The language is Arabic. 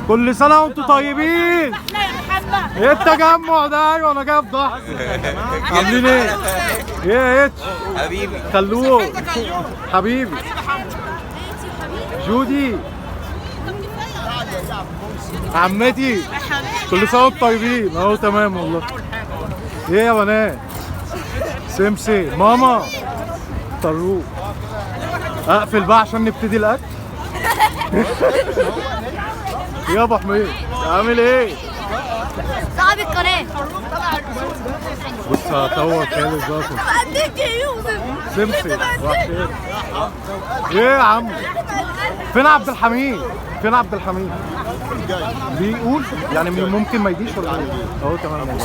كل سنة وانتم طيبين. ايه التجمع ده؟ ايوه انا جاي افضح. عاملين ايه؟ ايه يا اتش؟ حبيبي خلوه حبيبي. جودي عمتي كل سنة وانتم طيبين. اهو تمام والله. ايه يا بنات؟ سمسي ماما طروق. اقفل بقى عشان نبتدي الاكل. يا ابو حميد عامل ايه؟ صاحب القناة. بص هصور خالد ذاته. بعدك يا يوسف. سمسي وحشين. ايه يا عم؟ فين عبد الحميد؟ فين عبد الحميد؟ بيقول يعني ممكن ما يجيش ولا ايه؟ اهو تمام.